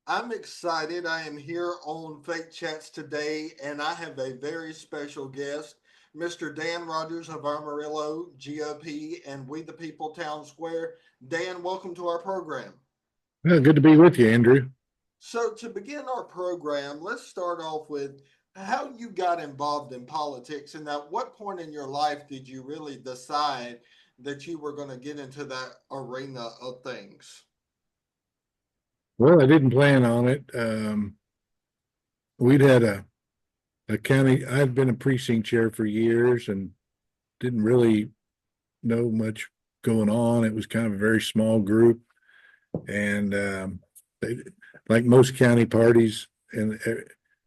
I'm excited. I am here on Fake Chats today, and I have a very special guest, Mr. Dan Rogers of Amarillo GOP and We the People Townsquare. Dan, welcome to our program. Well, good to be with you, Andrew. So, to begin our program, let's start off with how you got involved in politics, and at what point in your life did you really decide that you were going to get into that arena of things? Well, I didn't plan on it. We'd had a county, I'd been a precinct chair for years and didn't really know much going on. It was kind of a very small group. And they, like most county parties, and a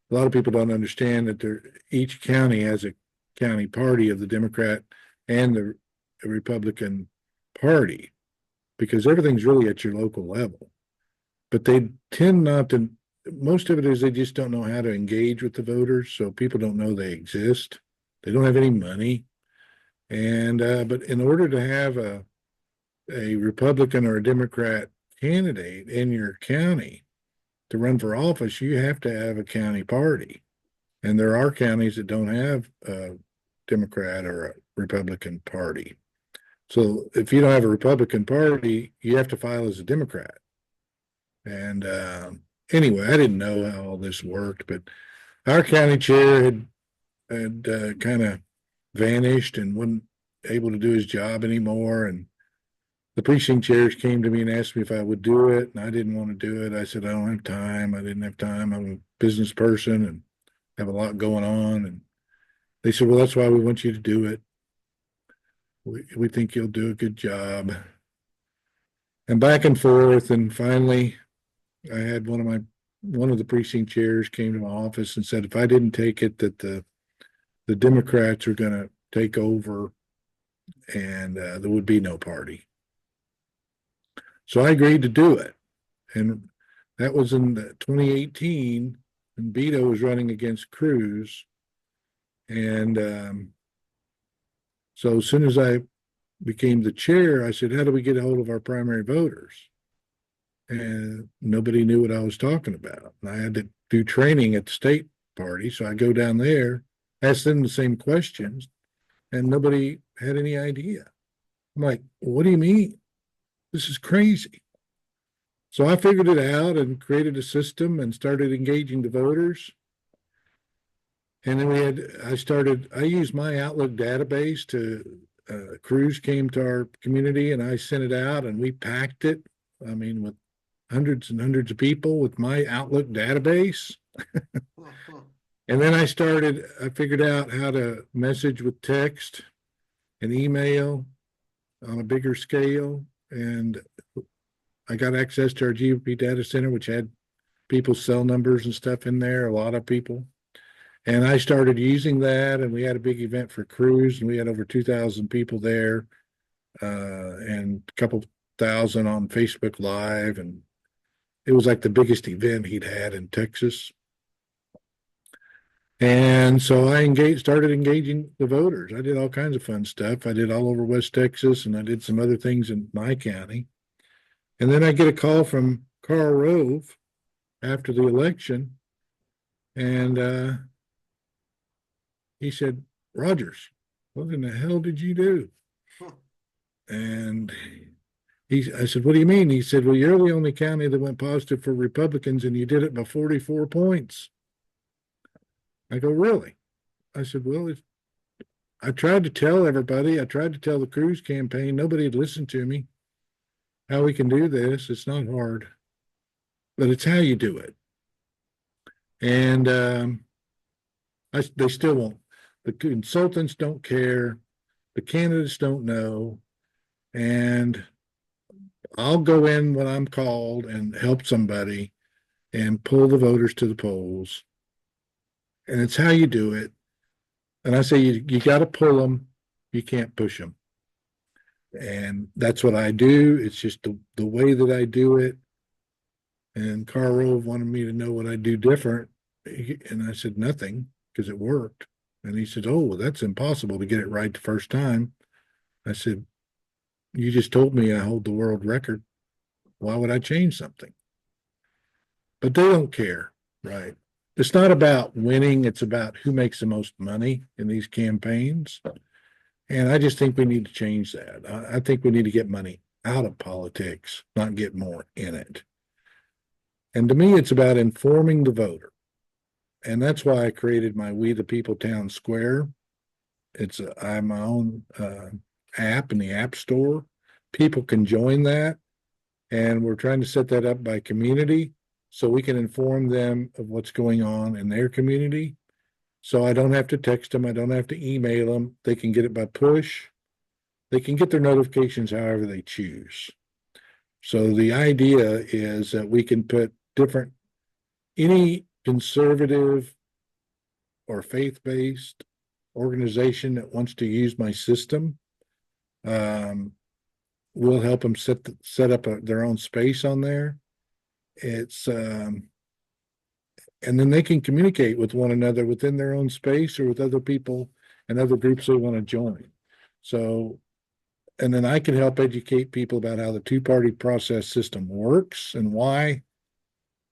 lot of people don't understand that each county has a county party of the Democrat and the Republican Party because everything's really at your local level. But they tend not to. Most of it is they just don't know how to engage with the voters, so people don't know they exist. They don't have any money, and but in order to have a Republican or a Democrat candidate in your county to run for office, you have to have a county party, and there are counties that don't have a Democrat or a Republican party. So if you don't have a Republican Party, you have to file as a Democrat. And anyway, I didn't know how all this worked, but our county chair had kind of vanished and wasn't able to do his job anymore. And the precinct chairs came to me and asked me if I would do it, and I didn't want to do it. I said I don't have time. I didn't have time. I'm a business person and have a lot going on. And they said, well, that's why we want you to do it. We think you'll do a good job. And back and forth, and finally I had one of the precinct chairs came to my office and said if I didn't take it, that the Democrats are going to take over, and there would be no party. So I agreed to do it, and that was in 2018, and Beto was running against Cruz, and so as soon as I became the chair, I said, "How do we get a hold of our primary voters?" And nobody knew what I was talking about. And I had to do training at the state party. So I go down there, ask them the same questions, and nobody had any idea. I'm like, what do you mean? This is crazy. So I figured it out and created a system and started engaging the voters. And then I used my Outlook database Cruz came to our community and I sent it out and we packed it. I mean, with hundreds and hundreds of people with my Outlook database. And then I figured out how to message with text and email on a bigger scale. And I got access to our GOP data center, which had people's cell numbers and stuff in there, a lot of people. And I started using that, and we had a big event for Cruz, and we had over 2,000 people there, and a couple thousand on Facebook Live, and it was like the biggest event he'd had in Texas. And so started engaging the voters. I did all kinds of fun stuff. I did all over West Texas, and I did some other things in my county. And then I get a call from Karl Rove after the election, and he said, "Rogers, what in the hell did you do?" And I said, "What do you mean?" He said, "Well, you're the only county that went positive for Republicans, and you did it by 44 points." I go, "Really?" I said, "Well, I tried to tell everybody. I tried to tell the Cruz campaign. Nobody had listened to me. How we can do this? It's not hard, but it's how you do it." And they still won't. The consultants don't care. The candidates don't know. And I'll go in when I'm called and help somebody and pull the voters to the polls. And it's how you do it. And I say you got to pull them. You can't push them. And that's what I do. It's just the way that I do it. And Karl Rove wanted me to know what I do different. And I said nothing because it worked. And he said, "Oh, well, that's impossible to get it right the first time." I said, "You just told me I hold the world record. Why would I change something?" but they don't care, right? It's not about winning, it's about who makes the most money in these campaigns. And I just think we need to change that. I think we need to get money out of politics, not get more in it. And to me, it's about informing the voter. And that's why I created my We the People Townsquare. I have my own app in the App Store. People can join that, and we're trying to set that up by community so we can inform them of what's going on in their community. So I don't have to text them, I don't have to email them. They can get it by push. They can get their notifications however they choose. So the idea is that we can put any conservative or faith-based organization that wants to use my system, we'll help them set up their own space on there. It's and then they can communicate with one another within their own space or with other people and other groups they want to join. So, and then I can help educate people about how the two-party process system works and why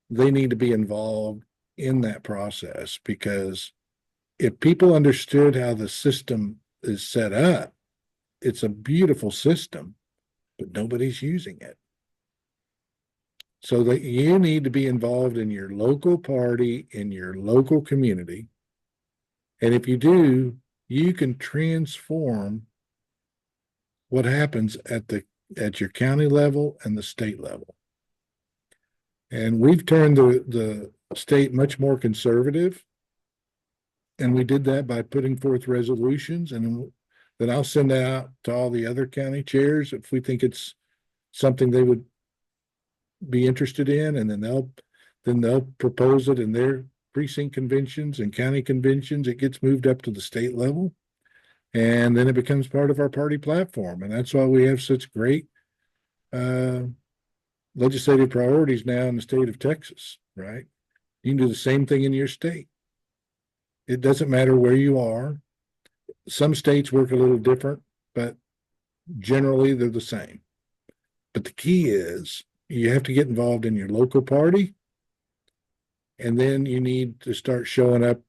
they need to be involved in that process. Because if people understood how the system is set up, it's a beautiful system, but nobody's using it. So that you need to be involved in your local party, in your local community. And if you do, you can transform what happens at your county level and the state level. And we've turned the state much more conservative. And we did that by putting forth resolutions, and then I'll send out to all the other county chairs if we think it's something they would be interested in, and then they'll propose it in their precinct conventions and county conventions. It gets moved up to the state level, and then it becomes part of our party platform. And that's why we have such great legislative priorities now in the state of Texas, right? You can do the same thing in your state. It doesn't matter where you are. Some states work a little different, but generally they're the same. But the key is you have to get involved in your local party, and then you need to start showing up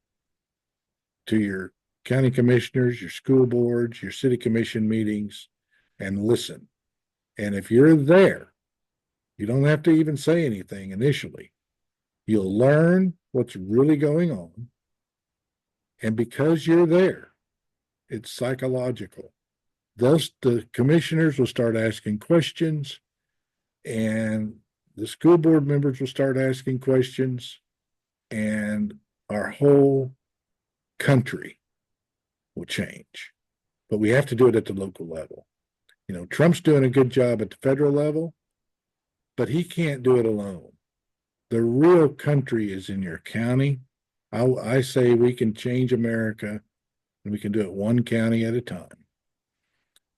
to your county commissioners, your school boards, your city commission meetings, and listen. And if you're there, you don't have to even say anything initially. You'll learn what's really going on. And because you're there, it's psychological. Thus, the commissioners will start asking questions, and the school board members will start asking questions, and our whole country will change. But we have to do it at the local level. You know, Trump's doing a good job at the federal level, but he can't do it alone. The real country is in your county. I say we can change America, and we can do it one county at a time.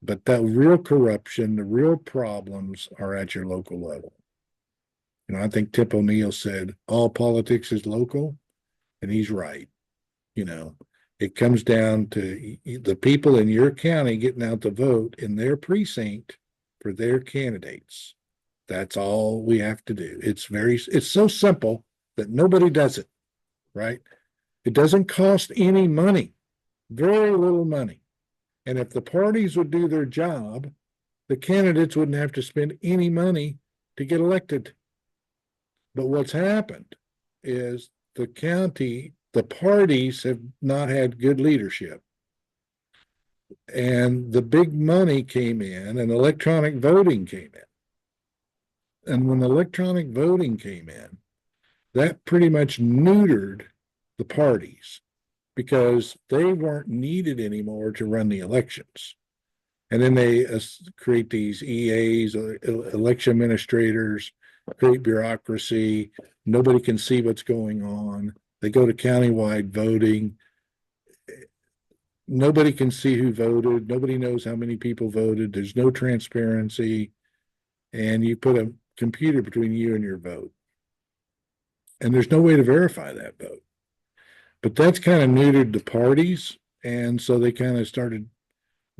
But that real corruption, the real problems are at your local level. You know, I think Tip O'Neill said all politics is local, and he's right. You know, it comes down to the people in your county getting out to vote in their precinct for their candidates. That's all we have to do. It's so simple that nobody does it, right? It doesn't cost any money, very little money. And if the parties would do their job, the candidates wouldn't have to spend any money to get elected. But what's happened is the parties have not had good leadership. And the big money came in, and electronic voting came in. And when electronic voting came in, that pretty much neutered the parties because they weren't needed anymore to run the elections. And then they create these EAs, election administrators, create bureaucracy. Nobody can see what's going on. They go to countywide voting. Nobody can see who voted. Nobody knows how many people voted. There's no transparency. And you put a computer between you and your vote. And there's no way to verify that vote. But that's kind of neutered the parties. And so they kind of started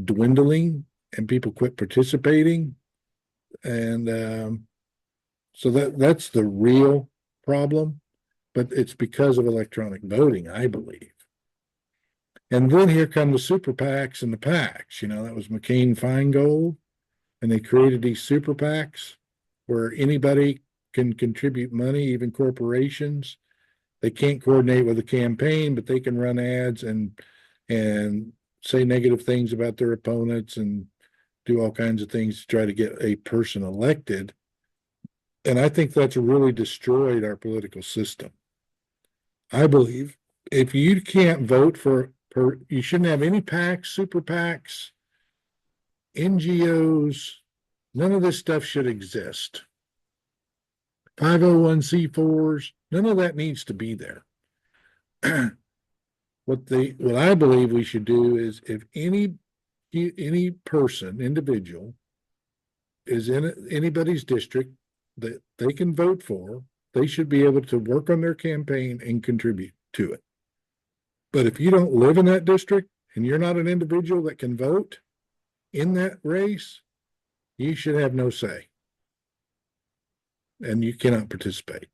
dwindling and people quit participating. And so that's the real problem, but it's because of electronic voting, I believe. And then here come the super PACs and the PACs. That was McCain-Feingold, and they created these super PACs where anybody can contribute money, even corporations. They can't coordinate with a campaign, but they can run ads and say negative things about their opponents and do all kinds of things to try to get a person elected. And I think that's really destroyed our political system. I believe if you can't vote you shouldn't have any PACs, super PACs, NGOs, none of this stuff should exist. 501c4s, none of that needs to be there. What I believe we should do is if any person, individual, is in anybody's district that they can vote for, they should be able to work on their campaign and contribute to it. But if you don't live in that district and you're not an individual that can vote in that race, you should have no say. And you cannot participate.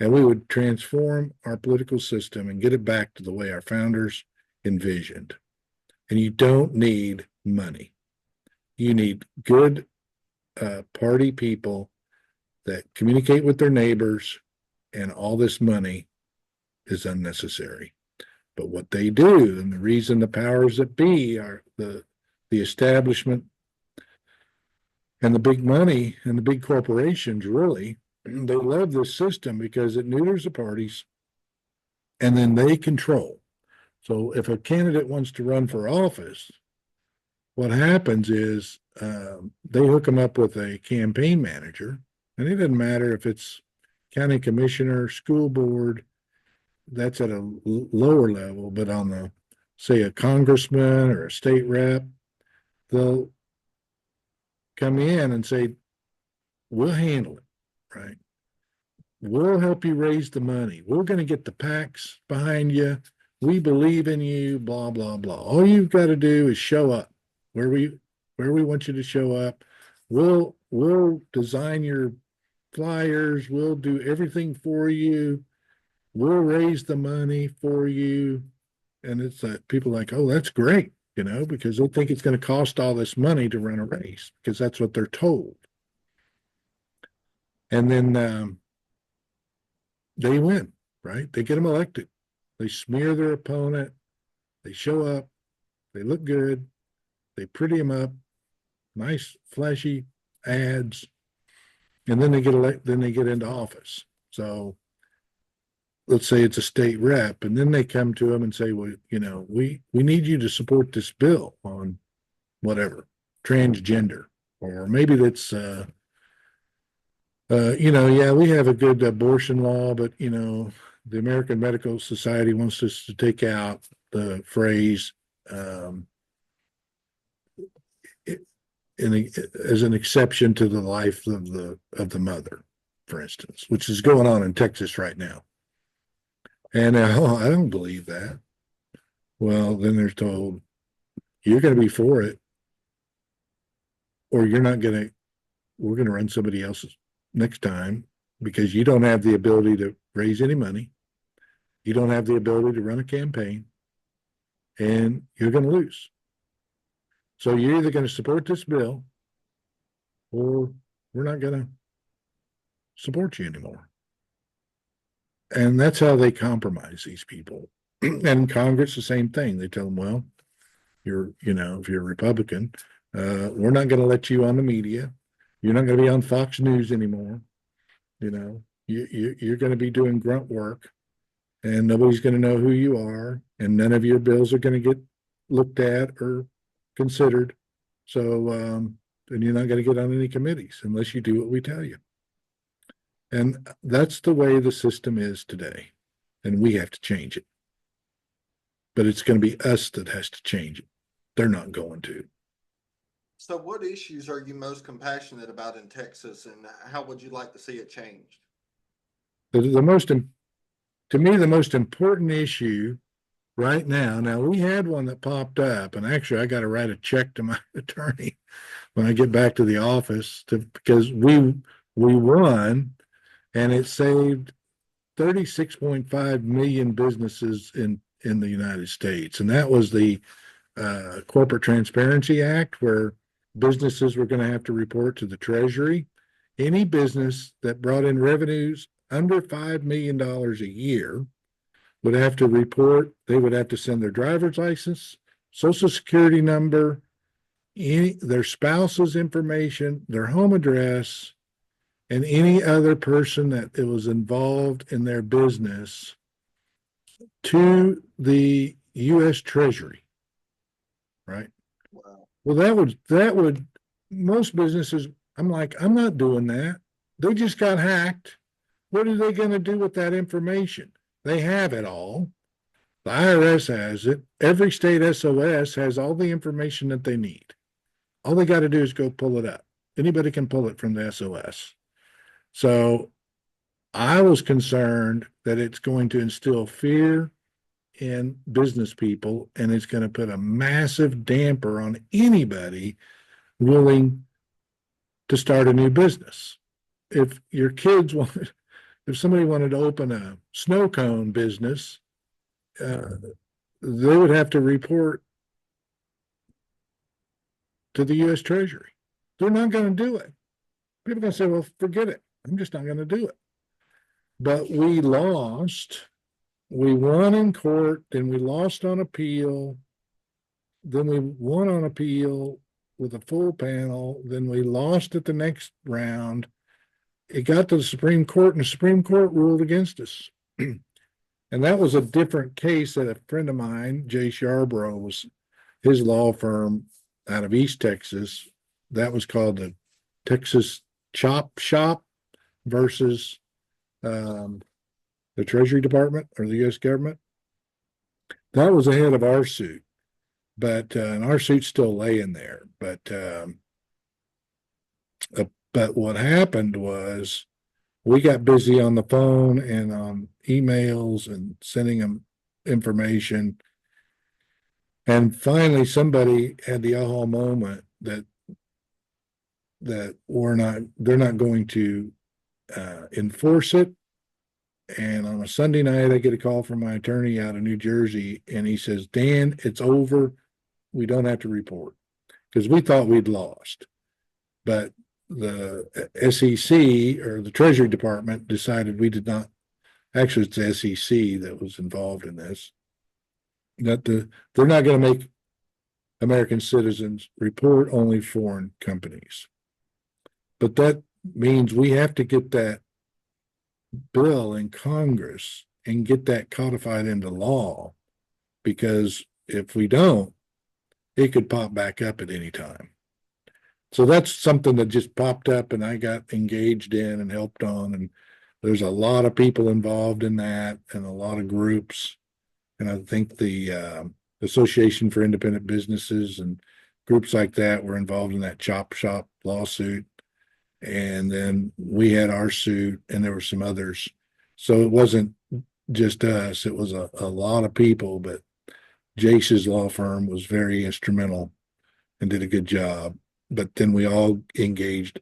And we would transform our political system and get it back to the way our founders envisioned. And you don't need money. You need good party people that communicate with their neighbors, and all this money is unnecessary. But what they do, and the reason the powers that be are the establishment and the big money and the big corporations, really, they love this system because it neuters the parties and then they control. So if a candidate wants to run for office, what happens is they hook them up with a campaign manager, and it doesn't matter if it's county commissioner, school board, that's at a lower level, but on the, say, a congressman or a state rep, they'll come in and say, we'll handle it, right? We'll help you raise the money. We're going to get the PACs behind you. We believe in you, blah, blah, blah. All you've got to do is show up where we want you to show up. We'll design your flyers. We'll do everything for you. We'll raise the money for you. And it's people are like, oh, that's great, because they think it's going to cost all this money to run a race because that's what they're told. And then they win, right? They get them elected. They smear their opponent. They show up. They look good. They pretty them up. Nice, flashy ads. And then they get elected. Then they get into office. So let's say it's a state rep, and then they come to them and say, well, we need you to support this bill on whatever, transgender, or maybe that's yeah, we have a good abortion law, but the American Medical Society wants us to take out the phrase as an exception to the life of the mother, for instance, which is going on in Texas right now. And I don't believe that. Well, then they're told you're going to be for it, or you're not going to. We're going to run somebody else's next time because you don't have the ability to raise any money. You don't have the ability to run a campaign, and you're going to lose. So you're either going to support this bill, or we're not going to support you anymore. And that's how they compromise these people. And Congress, the same thing. They tell them, well, if you're a Republican, we're not going to let you on the media. You're not going to be on Fox News anymore. You're going to be doing grunt work, and nobody's going to know who you are, and none of your bills are going to get looked at or considered. So, and you're not going to get on any committees unless you do what we tell you. And that's the way the system is today, and we have to change it. But it's going to be us that has to change it. They're not going to. So what issues are you most compassionate about in Texas, and how would you like to see it changed? To me, the most important issue right now, we had one that popped up, and actually I got to write a check to my attorney when I get back to the office because we won, and it saved 36.5 million businesses in the United States. And that was the Corporate Transparency Act, where businesses were going to have to report to the Treasury. Any business that brought in revenues under $5 million a year would have to report, they would have to send their driver's license, social security number, their spouse's information, their home address, and any other person that it was involved in their business to the U.S. Treasury, right? Wow. Well, that would most businesses. I'm like, I'm not doing that. They just got hacked. What are they going to do with that information? They have it all. The IRS has it. Every state SOS has all the information that they need. All they got to do is go pull it up. Anybody can pull it from the SOS. So I was concerned that it's going to instill fear in business people, and it's going to put a massive damper on anybody willing to start a new business. If your kids wanted, if somebody wanted to open a snow cone business, they would have to report to the U.S. Treasury. They're not going to do it. People are going to say, well, forget it. I'm just not going to do it. But we lost. We won in court, then we lost on appeal. Then we won on appeal with a full panel. Then we lost at the next round. It got to the Supreme Court, and the Supreme Court ruled against us. And that was a different case that a friend of mine, Jay Sharborough, was his law firm out of East Texas. That was called the Texas Chop Shop versus the Treasury Department or the U.S. government. That was ahead of our suit, but and our suit's still laying there. But what happened was we got busy on the phone and on emails and sending them information. And finally, somebody had the aha moment that they're not going to enforce it. And on a Sunday night, I get a call from my attorney out of New Jersey, and he says, Dan, it's over. We don't have to report, because we thought we'd lost. But the SEC or the Treasury Department decided we did not. Actually, it's the SEC that was involved in this. They're not going to make American citizens report only foreign companies. But that means we have to get that bill in Congress and get that codified into law, because if we don't, it could pop back up at any time. So that's something that just popped up and I got engaged in and helped on. And there's a lot of people involved in that and a lot of groups. And I think the Association for Independent Businesses and groups like that were involved in that Chop Shop lawsuit. And then we had our suit, and there were some others. So it wasn't just us, it was a lot of people, but Jace's law firm was very instrumental and did a good job. But then we all engaged,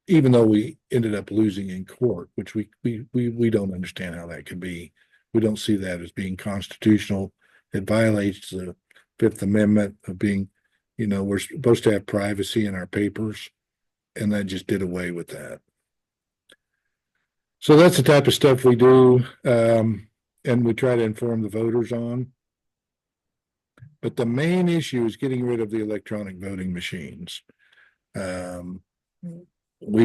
even though we ended up losing in court, which we don't understand how that could be. We don't see that as being constitutional. It violates the Fifth Amendment of being, we're supposed to have privacy in our papers, and that just did away with that. So that's the type of stuff we do, and we try to inform the voters on. But the main issue is getting rid of the electronic voting machines. I've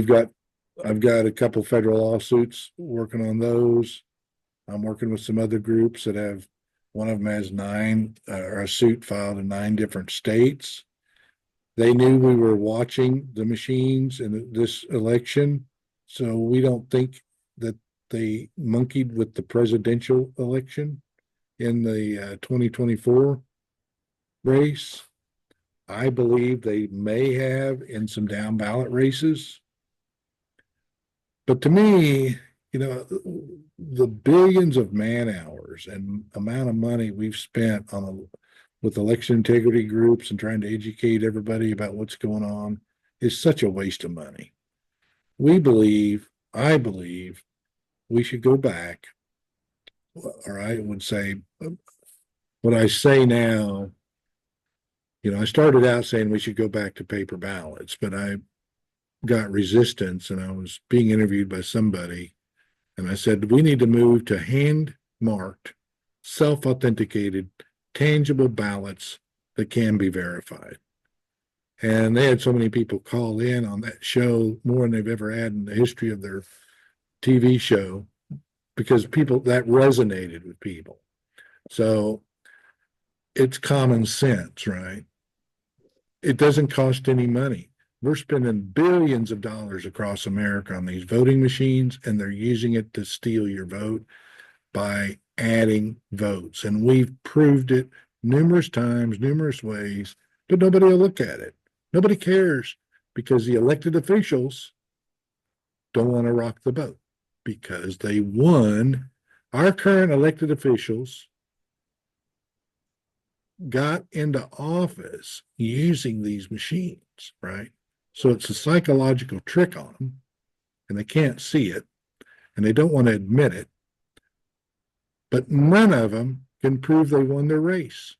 got a couple federal lawsuits working on those. I'm working with some other groups that have, one of them has or a suit filed in 9 different states. They knew we were watching the machines in this election, so we don't think that they monkeyed with the presidential election in the 2024 race. I believe they may have in some down ballot races. But to me, the billions of man hours and amount of money we've spent with election integrity groups and trying to educate everybody about what's going on is such a waste of money. I believe we should go back, or I would say, what I say now, I started out saying we should go back to paper ballots, but I got resistance and I was being interviewed by somebody. And I said, we need to move to hand marked, self authenticated, tangible ballots that can be verified. And they had so many people call in on that show, more than they've ever had in the history of their TV show, because people that resonated with people. So it's common sense, right? It doesn't cost any money. We're spending billions of dollars across America on these voting machines, and they're using it to steal your vote by adding votes. And we've proved it numerous times, numerous ways, but nobody will look at it. Nobody cares because the elected officials don't want to rock the boat because they won. Our current elected officials got into office using these machines, right? So it's a psychological trick on them, and they can't see it, and they don't want to admit it. But none of them can prove they won their race.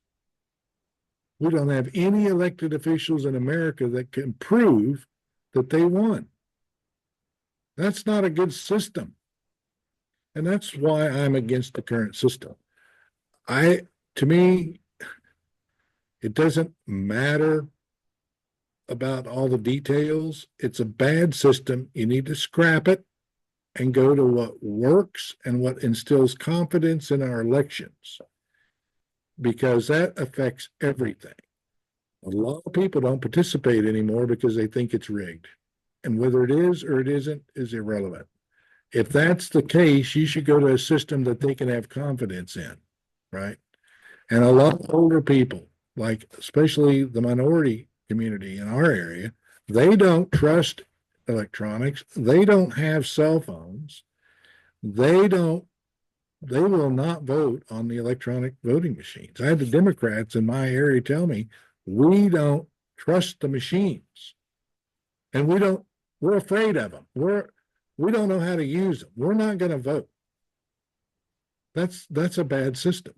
We don't have any elected officials in America that can prove that they won. That's not a good system. And that's why I'm against the current system. To me, it doesn't matter about all the details. It's a bad system. You need to scrap it and go to what works and what instills confidence in our elections, because that affects everything. A lot of people don't participate anymore because they think it's rigged. And whether it is or it isn't is irrelevant. If that's the case, you should go to a system that they can have confidence in, right? And a lot of older people, like especially the minority community in our area, they don't trust electronics. They don't have cell phones. They don't, they will not vote on the electronic voting machines. I had the Democrats in my area tell me, we don't trust the machines. And we're afraid of them. We don't know how to use them. We're not going to vote. That's a bad system.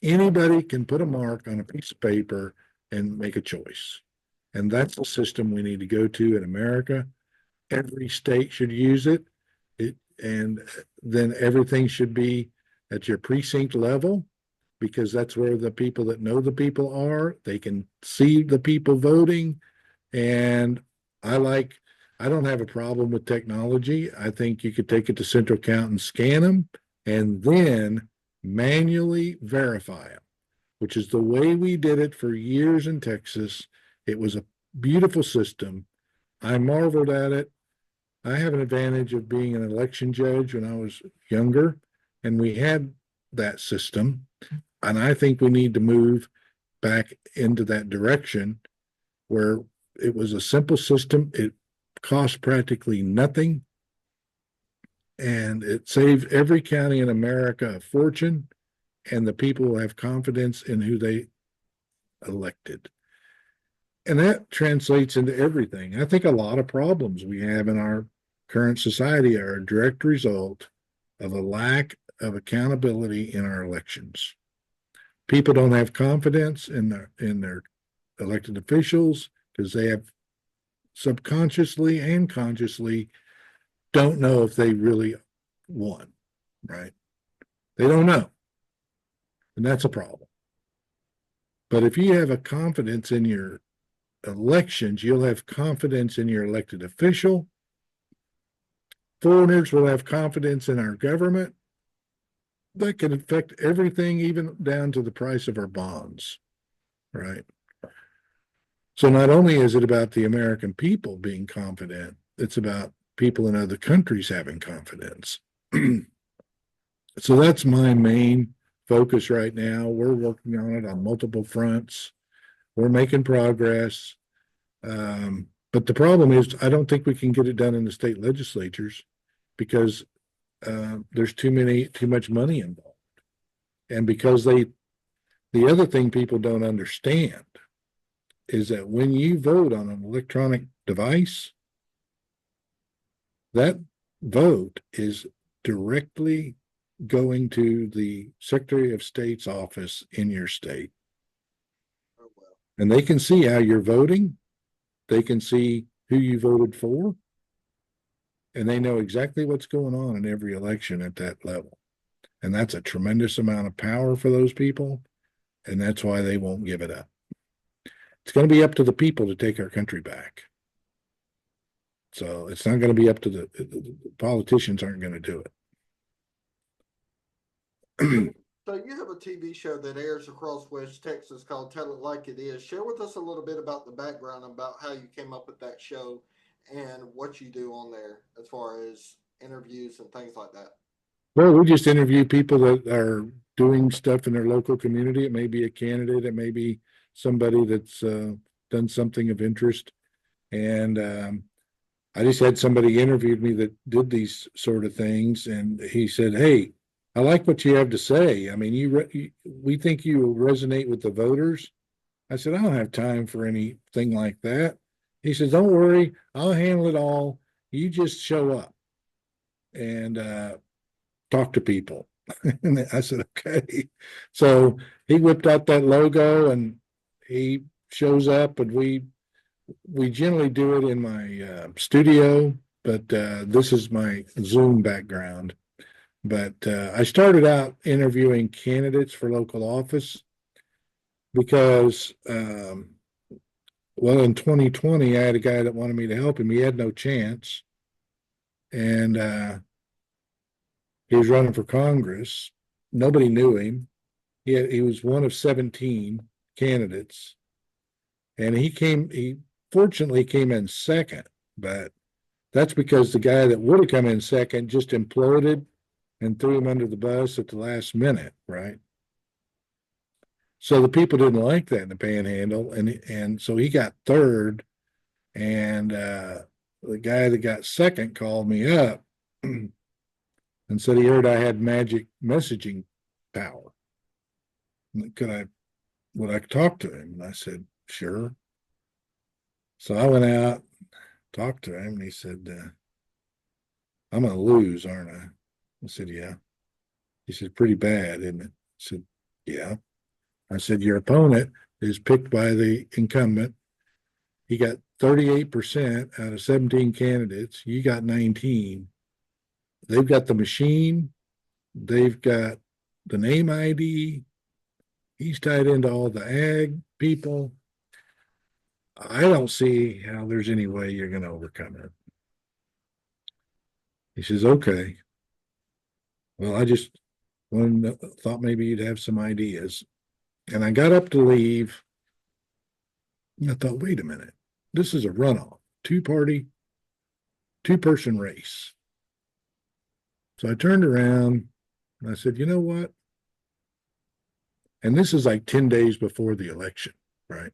Anybody can put a mark on a piece of paper and make a choice. And that's the system we need to go to in America. Every state should use it. And then everything should be at your precinct level, because that's where the people that know the people are. They can see the people voting. And I don't have a problem with technology. I think you could take it to central count and scan them and then manually verify them, which is the way we did it for years in Texas. It was a beautiful system. I marveled at it. I have an advantage of being an election judge when I was younger, and we had that system. And I think we need to move back into that direction where it was a simple system. It cost practically nothing, and it saved every county in America a fortune, and the people will have confidence in who they elected. And that translates into everything. I think a lot of problems we have in our current society are a direct result of a lack of accountability in our elections. People don't have confidence in their elected officials because they have subconsciously and consciously don't know if they really won, right? They don't know. And that's a problem. But if you have a confidence in your elections, you'll have confidence in your elected official. Foreigners will have confidence in our government. That can affect everything, even down to the price of our bonds, right? So not only is it about the American people being confident, it's about people in other countries having confidence. So that's my main focus right now. We're working on it on multiple fronts. We're making progress. But the problem is, I don't think we can get it done in the state legislatures because there's too much money involved. And because the other thing people don't understand is that when you vote on an electronic device, that vote is directly going to the Secretary of State's office in your state. Oh, well. And they can see how you're voting. They can see who you voted for. And they know exactly what's going on in every election at that level. And that's a tremendous amount of power for those people. And that's why they won't give it up. It's going to be up to the people to take our country back. So it's not going to be up to the politicians aren't going to do it. So you have a TV show that airs across West Texas called Tell It Like It Is. Share with us a little bit about the background, about how you came up with that show and what you do on there as far as interviews and things like that. Well, we just interview people that are doing stuff in their local community. It may be a candidate, it may be somebody that's done something of interest. And I just had somebody interviewed me that did these sort of things, and he said, "Hey, I like what you have to say. I mean, we think you will resonate with the voters." I said, "I don't have time for anything like that." He says, "Don't worry, I'll handle it all. You just show up and talk to people." And I said, "Okay." So he whipped out that logo and he shows up, and we generally do it in my studio, but this is my Zoom background. But I started out interviewing candidates for local office because, well, in 2020, I had a guy that wanted me to help him. He had no chance. And he was running for Congress. Nobody knew him. He was one of 17 candidates. And he fortunately came in second, but that's because the guy that would have come in second just imploded and threw him under the bus at the last minute, right? So the people didn't like that in the Panhandle, and so he got third, and the guy that got second called me up and said he heard I had magic messaging power. Would I talk to him? And I said, sure. So I went out, talked to him, and he said, I'm going to lose, aren't I? I said, yeah. He said, pretty bad, isn't it? I said, yeah. I said, your opponent is picked by the incumbent. He got 38% out of 17 candidates. You got 19. They've got the machine. They've got the name ID. He's tied into all the ag people. I don't see how there's any way you're going to overcome it. He says, okay. Well, I just thought maybe you'd have some ideas. And I got up to leave. And I thought, wait a minute. This is a runoff, two-party, two-person race. So I turned around and I said, you know what? And this is like 10 days before the election, right?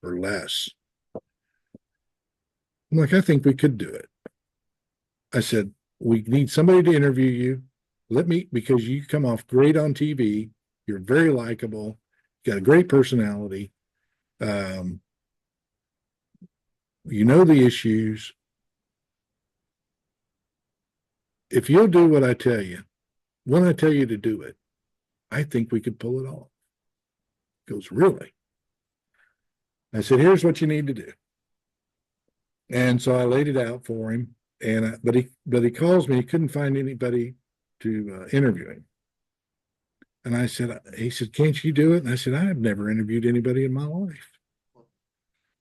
Or less. I'm like, I think we could do it. I said, we need somebody to interview you. Because you come off great on TV. You're very likable. You got a great personality. You know the issues. If you'll do what I tell you, when I tell you to do it, I think we could pull it off. He goes, really? I said, here's what you need to do. And so I laid it out for him. And but he calls me. He couldn't find anybody to interview him. And he said, can't you do it? And I said, I have never interviewed anybody in my life.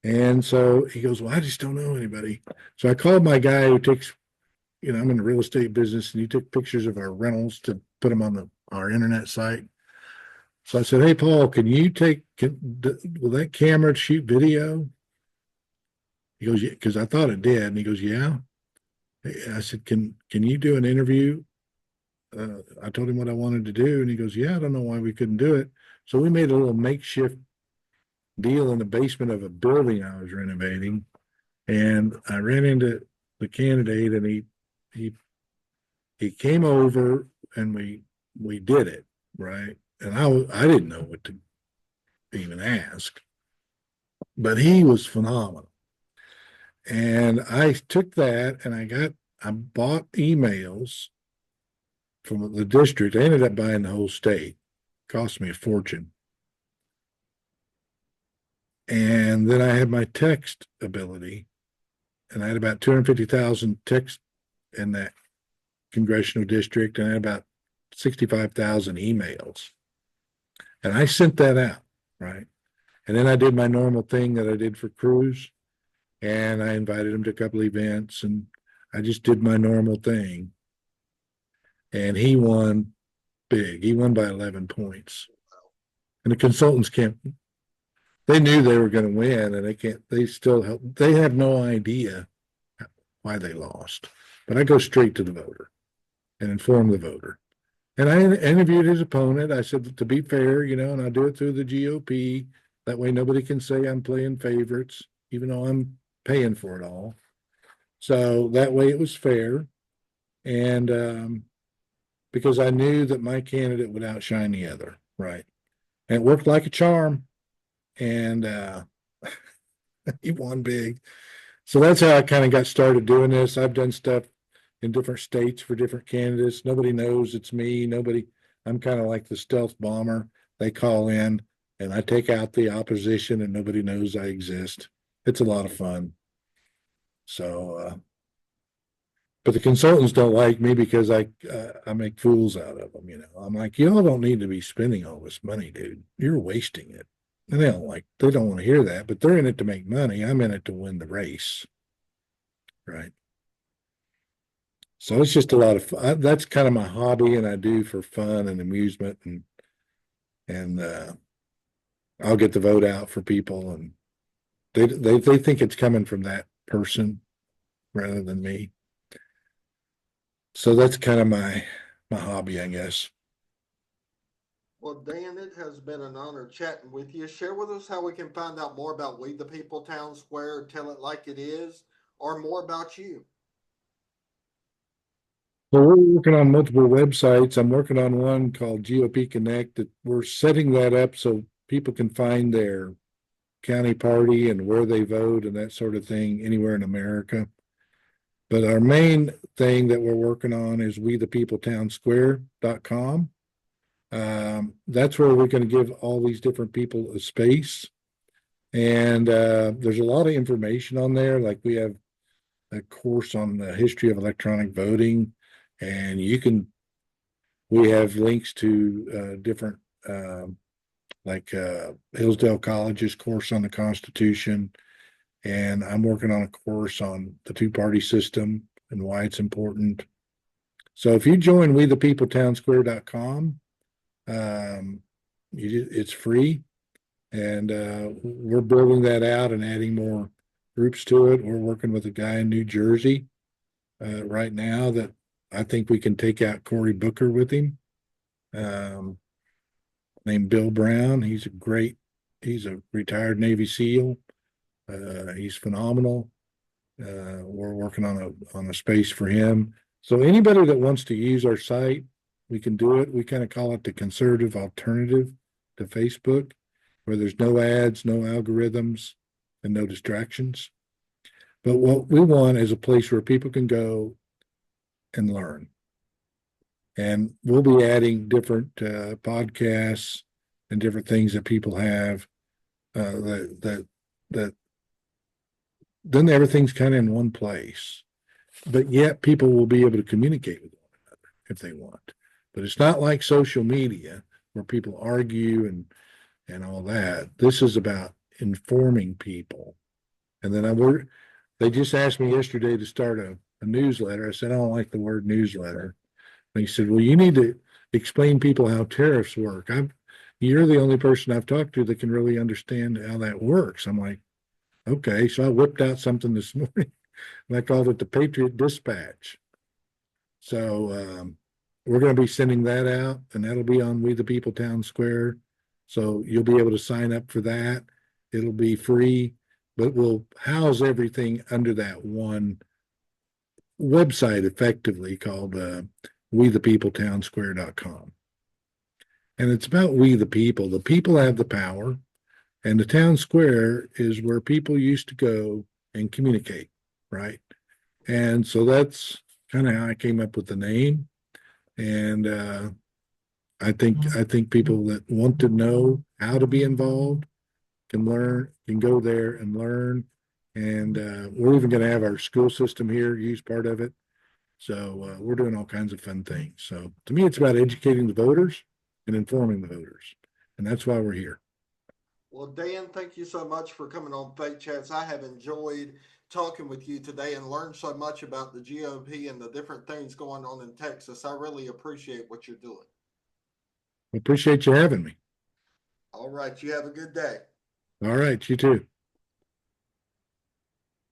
And so he goes, well, I just don't know anybody. So I called my guy who takes, I'm in the real estate business, and he took pictures of our rentals to put them on our internet site. So I said, hey, Paul, will that camera shoot video? He goes, yeah, because I thought it did. And he goes, yeah. I said, can you do an interview? I told him what I wanted to do, and he goes, yeah, I don't know why we couldn't do it. So we made a little makeshift deal in the basement of a building I was renovating. And I ran into the candidate, and he came over, and we did it, right? And I didn't know what to even ask, but he was phenomenal. And I took that and I bought emails from the district. I ended up buying the whole state. Cost me a fortune. And then I had my text ability, and I had about 250,000 text in that congressional district, and I had about 65,000 emails. And I sent that out, right? And then I did my normal thing that I did for Cruz, and I invited him to a couple of events, and I just did my normal thing. And he won big. He won by 11 points. And the consultants can't, they knew they were going to win, and they still help. They have no idea why they lost. But I go straight to the voter and inform the voter. And I interviewed his opponent. I said, to be fair, and I do it through the GOP. That way nobody can say I'm playing favorites, even though I'm paying for it all. So that way it was fair. And because I knew that my candidate would outshine the other, right? And it worked like a charm. And he won big. So that's how I kind of got started doing this. I've done stuff in different states for different candidates. Nobody knows it's me. I'm kind of like the stealth bomber. They call in and I take out the opposition and nobody knows I exist. It's a lot of fun. So, but the consultants don't like me because I make fools out of them. I'm like, y'all don't need to be spending all this money, dude. You're wasting it. And they don't want to hear that, but they're in it to make money. I'm in it to win the race. Right. So it's just a lot of fun. That's kind of my hobby, and I do for fun and amusement, and I'll get the vote out for people, and they think it's coming from that person rather than me. So that's kind of my hobby, I guess. Well, Dan, it has been an honor chatting with you. Share with us how we can find out more about We the People Townsquare, Tell It Like It Is, or more about you. Well, we're working on multiple websites. I'm working on one called GOP Connect that we're setting that up so people can find their county party and where they vote and that sort of thing anywhere in America. But our main thing that we're working on is wethepeopletownsquare.com. That's where we're going to give all these different people a space. And there's a lot of information on there. Like we have a course on the history of electronic voting, and we have links to different, like Hillsdale College's course on the Constitution. And I'm working on a course on the two-party system and why it's important. So if you join wethepeopletownsquare.com, it's free, and we're building that out and adding more groups to it. We're working with a guy in New Jersey right now that I think we can take out Cory Booker with him, named Bill Brown. He's a retired Navy SEAL. He's phenomenal. We're working on a space for him. So anybody that wants to use our site, we can do it. We kind of call it the conservative alternative to Facebook, where there's no ads, no algorithms, and no distractions. But what we want is a place where people can go and learn. And we'll be adding different podcasts and different things that people have that then everything's kind of in one place. But yet people will be able to communicate with one another if they want. But it's not like social media where people argue and all that. This is about informing people. And then they just asked me yesterday to start a newsletter. I said, I don't like the word newsletter. And he said, well, you need to explain people how tariffs work. You're the only person I've talked to that can really understand how that works. I'm like, okay. So I whipped out something this morning and I called it the Patriot Dispatch. So we're going to be sending that out, and that'll be on We the People Townsquare. So you'll be able to sign up for that. It'll be free, but we'll house everything under that one website effectively called wethepeopletownsquare.com. And it's about we the people. The people have the power, and the town square is where people used to go and communicate, right? And so that's kind of how I came up with the name. And I think people that want to know how to be involved can go there and learn. And we're even going to have our school system here use part of it. So we're doing all kinds of fun things. So to me, it's about educating the voters and informing the voters. And that's why we're here. Well, Dan, thank you so much for coming on Fake Chats. I have enjoyed talking with you today and learned so much about the GOP and the different things going on in Texas. I really appreciate what you're doing. Appreciate you having me. All right, you have a good day. All right, you too.